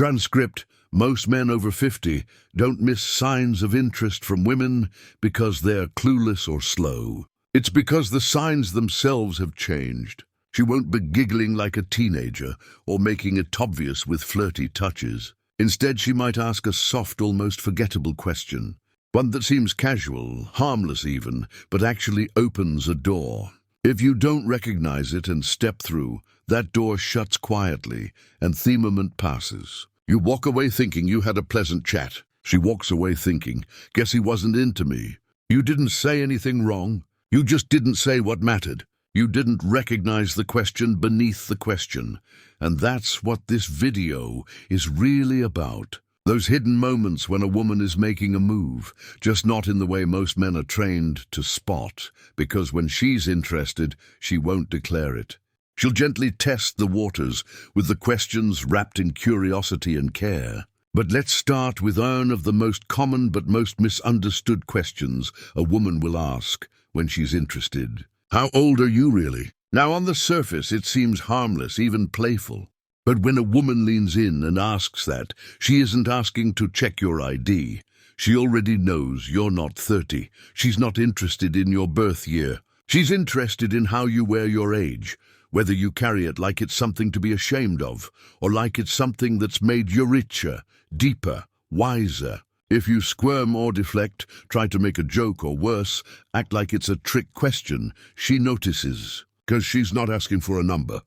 Transcript: most men over 50 don't miss signs of interest from women because they're clueless or slow. It's because the signs themselves have changed. She won't be giggling like a teenager or making it obvious with flirty touches. Instead, she might ask a soft, almost forgettable question. One that seems casual, harmless even, but actually opens a door. If you don't recognize it and step through, that door shuts quietly and the moment passes. You walk away thinking you had a pleasant chat. She walks away thinking, guess he wasn't into me. You didn't say anything wrong. You just didn't say what mattered. You didn't recognize the question beneath the question. And that's what this video is really about. Those hidden moments when a woman is making a move, just not in the way most men are trained to spot, because when she's interested, she won't declare it. She'll gently test the waters with the questions wrapped in curiosity and care. But let's start with one of the most common but most misunderstood questions a woman will ask when she's interested. How old are you really? Now, on the surface, it seems harmless, even playful. But when a woman leans in and asks that, she isn't asking to check your ID. She already knows you're not 30. She's not interested in your birth year. She's interested in how you wear your age, whether you carry it like it's something to be ashamed of, or like it's something that's made you richer, deeper, wiser. If you squirm or deflect, try to make a joke or worse, act like it's a trick question, she notices, because she's not asking for a number.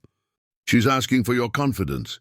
She's asking for your confidence.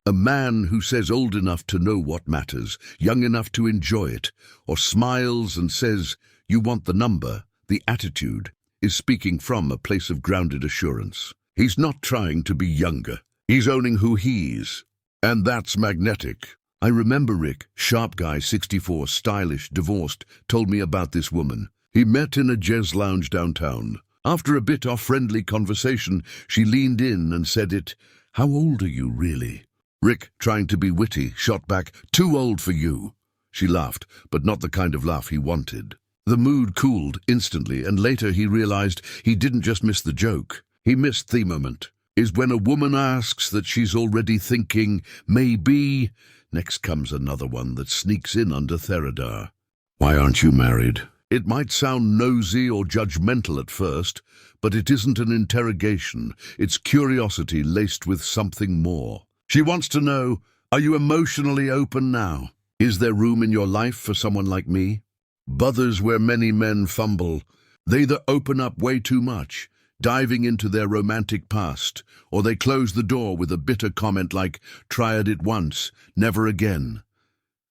A man who says old enough to know what matters, young enough to enjoy it, or smiles and says, you want the number, the attitude, is speaking from a place of grounded assurance. He's not trying to be younger. He's owning who he is. And that's magnetic. I remember Rick, sharp guy, 64, stylish, divorced, told me about this woman. He met in a jazz lounge downtown. After a bit of friendly conversation, she leaned in and said it. How old are you, really? Rick, trying to be witty, shot back, too old for you. She laughed, but not the kind of laugh he wanted. The mood cooled instantly, and later he realized he didn't just miss the joke. He missed the moment. Is when a woman asks that she's already thinking, maybe. Next comes another one that sneaks in under Theradar. Why aren't you married? It might sound nosy or judgmental at first, but it isn't an interrogation. It's curiosity laced with something more. She wants to know, are you emotionally open now? Is there room in your life for someone like me? Bothers where many men fumble. They either open up way too much, diving into their romantic past, or they close the door with a bitter comment like, tried it once, never again.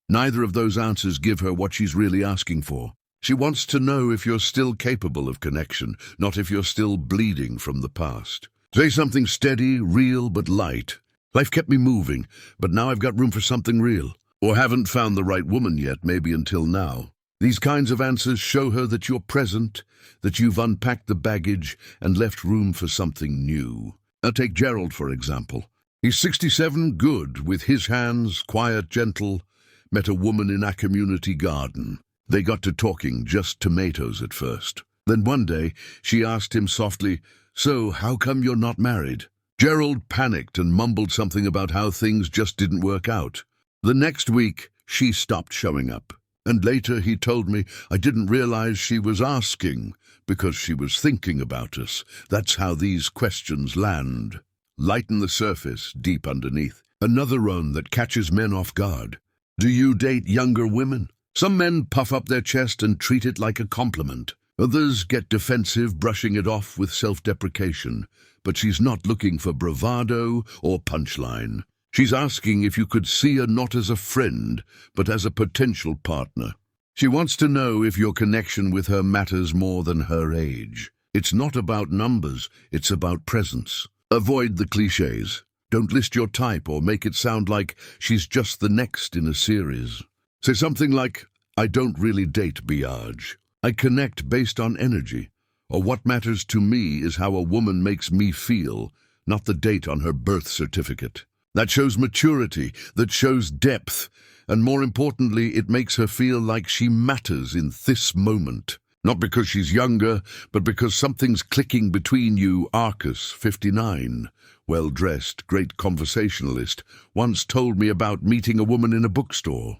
Neither of those answers give her what she's really asking for. She wants to know if you're still capable of connection, not if you're still bleeding from the past. Say something steady, real, but light. Life kept me moving, but now I've got room for something real. Or haven't found the right woman yet, maybe until now. These kinds of answers show her that you're present, that you've unpacked the baggage and left room for something new. Now take Gerald, for example. He's 67, good, with his hands, quiet, gentle, met a woman in a community garden. They got to talking, just tomatoes at first. Then one day, she asked him softly, so how come you're not married? Gerald panicked and mumbled something about how things just didn't work out. The next week, she stopped showing up. And later he told me I didn't realize she was asking because she was thinking about us. That's how these questions land. Lighten the surface, deep underneath. Another one that catches men off guard. Do you date younger women? Some men puff up their chest and treat it like a compliment. Others get defensive, brushing it off with self-deprecation. But she's not looking for bravado or punchline. She's asking if you could see her not as a friend, but as a potential partner. She wants to know if your connection with her matters more than her age. It's not about numbers, it's about presence. Avoid the cliches. Don't list your type or make it sound like she's just the next in a series. Say something like, I don't really date Biage. I connect based on energy. Or what matters to me is how a woman makes me feel, not the date on her birth certificate. That shows maturity, that shows depth, and more importantly, it makes her feel like she matters in this moment. Not because she's younger, but because something's clicking between you. Arcus, 59, well-dressed, great conversationalist, once told me about meeting a woman in a bookstore.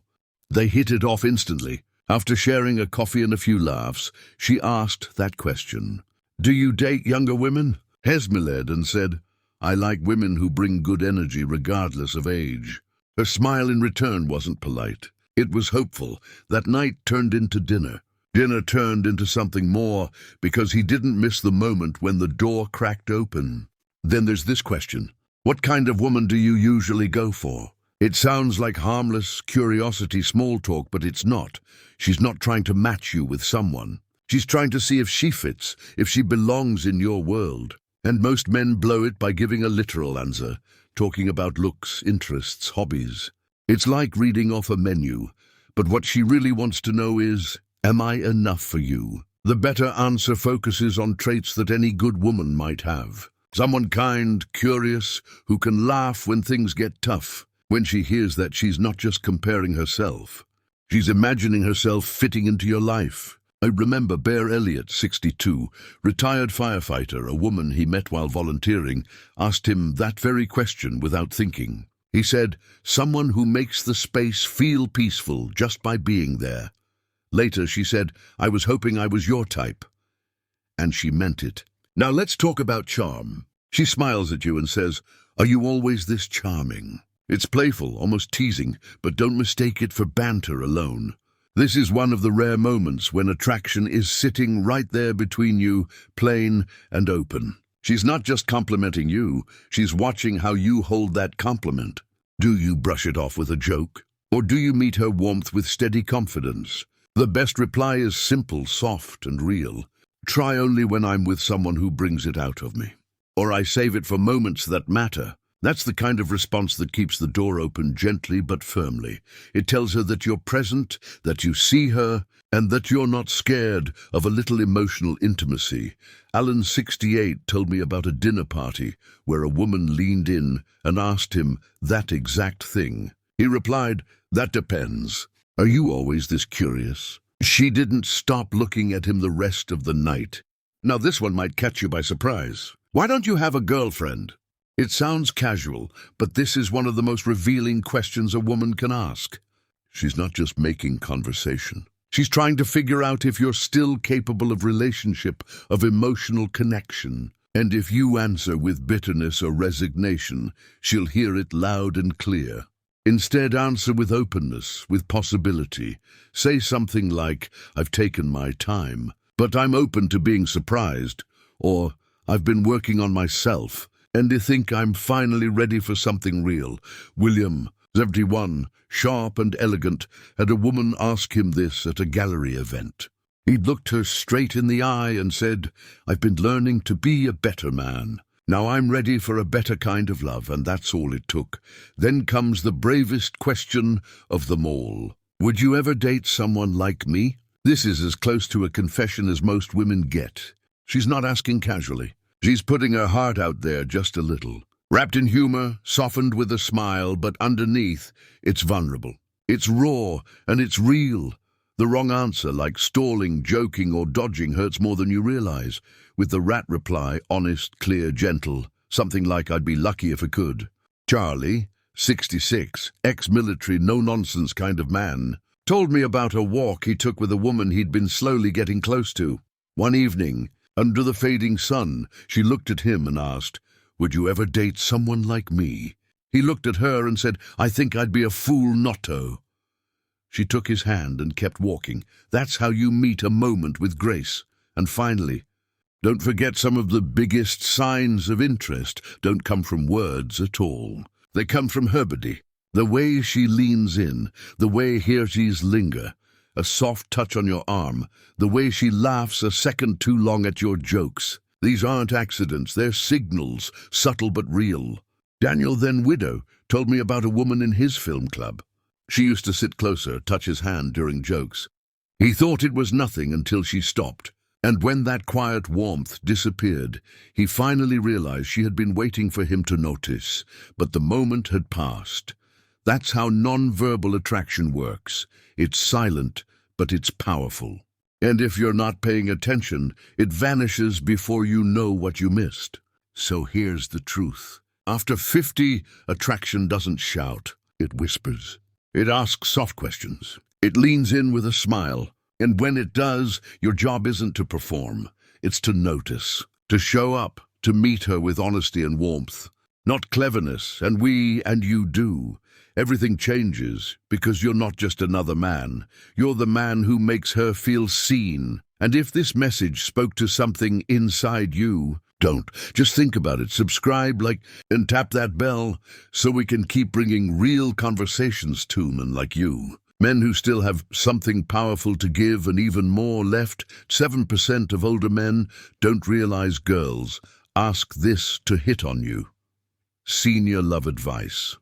They hit it off instantly. After sharing a coffee and a few laughs, she asked that question. "Do you date younger women?" Hesmiled and said, "I like women who bring good energy regardless of age." Her smile in return wasn't polite. It was hopeful. That night turned into dinner. Dinner turned into something more because he didn't miss the moment when the door cracked open. Then there's this question. What kind of woman do you usually go for? It sounds like harmless curiosity small talk, but it's not. She's not trying to match you with someone. She's trying to see if she fits, if she belongs in your world. And most men blow it by giving a literal answer, talking about looks, interests, hobbies. It's like reading off a menu, but what she really wants to know is, am I enough for you? The better answer focuses on traits that any good woman might have. Someone kind, curious, who can laugh when things get tough. When she hears that, she's not just comparing herself. She's imagining herself fitting into your life. I remember Bear Elliott, 62, retired firefighter, a woman he met while volunteering, asked him that very question without thinking. He said, "Someone who makes the space feel peaceful just by being there." Later she said, "I was hoping I was your type." And she meant it. Now let's talk about charm. She smiles at you and says, "Are you always this charming?" It's playful, almost teasing, but don't mistake it for banter alone. This is one of the rare moments when attraction is sitting right there between you, plain and open. She's not just complimenting you, she's watching how you hold that compliment. Do you brush it off with a joke? Or do you meet her warmth with steady confidence? The best reply is simple, soft, and real. "Try only when I'm with someone who brings it out of me." Or "I save it for moments that matter." That's the kind of response that keeps the door open gently but firmly. It tells her that you're present, that you see her, and that you're not scared of a little emotional intimacy. Alan, 68, told me about a dinner party where a woman leaned in and asked him that exact thing. He replied, "That depends. Are you always this curious?" She didn't stop looking at him the rest of the night. Now this one might catch you by surprise. Why don't you have a girlfriend? It sounds casual, but this is one of the most revealing questions a woman can ask. She's not just making conversation. She's trying to figure out if you're still capable of relationship, of emotional connection. And if you answer with bitterness or resignation, she'll hear it loud and clear. Instead, answer with openness, with possibility. Say something like, "I've taken my time, but I'm open to being surprised," or "I've been working on myself, and I think I'm finally ready for something real." William, 71, sharp and elegant, had a woman ask him this at a gallery event. He'd looked her straight in the eye and said, "I've been learning to be a better man. Now I'm ready for a better kind of love," and that's all it took. Then comes the bravest question of them all. Would you ever date someone like me? This is as close to a confession as most women get. She's not asking casually. She's putting her heart out there just a little. Wrapped in humor, softened with a smile, but underneath, it's vulnerable. It's raw, and it's real. The wrong answer, like stalling, joking, or dodging, hurts more than you realize. With the rat reply, honest, clear, gentle, something like, "I'd be lucky if I could." Charlie, 66, ex-military, no-nonsense kind of man, told me about a walk he took with a woman he'd been slowly getting close to. One evening, under the fading sun, she looked at him and asked, "Would you ever date someone like me?" He looked at her and said, "I think I'd be a fool not to." She took his hand and kept walking. That's how you meet a moment with grace. And finally, don't forget, some of the biggest signs of interest don't come from words at all. They come from her body. The way she leans in, the way her ears linger, a soft touch on your arm, the way she laughs a second too long at your jokes. These aren't accidents, they're signals, subtle but real. Daniel, then widow, told me about a woman in his film club. She used to sit closer, touch his hand during jokes. He thought it was nothing until she stopped. And when that quiet warmth disappeared, he finally realized she had been waiting for him to notice, but the moment had passed. That's how non-verbal attraction works. It's silent, but it's powerful. And if you're not paying attention, it vanishes before you know what you missed. So here's the truth. After 50, attraction doesn't shout, it whispers. It asks soft questions. It leans in with a smile. And when it does, your job isn't to perform. It's to notice, to show up, to meet her with honesty and warmth. Not cleverness, and we and you do. Everything changes because you're not just another man. You're the man who makes her feel seen. And if this message spoke to something inside you, don't. Just think about it. Subscribe, and tap that bell so we can keep bringing real conversations to men like you. Men who still have something powerful to give and even more left. 7% of older men don't realize girls ask this to hit on you. Senior love advice.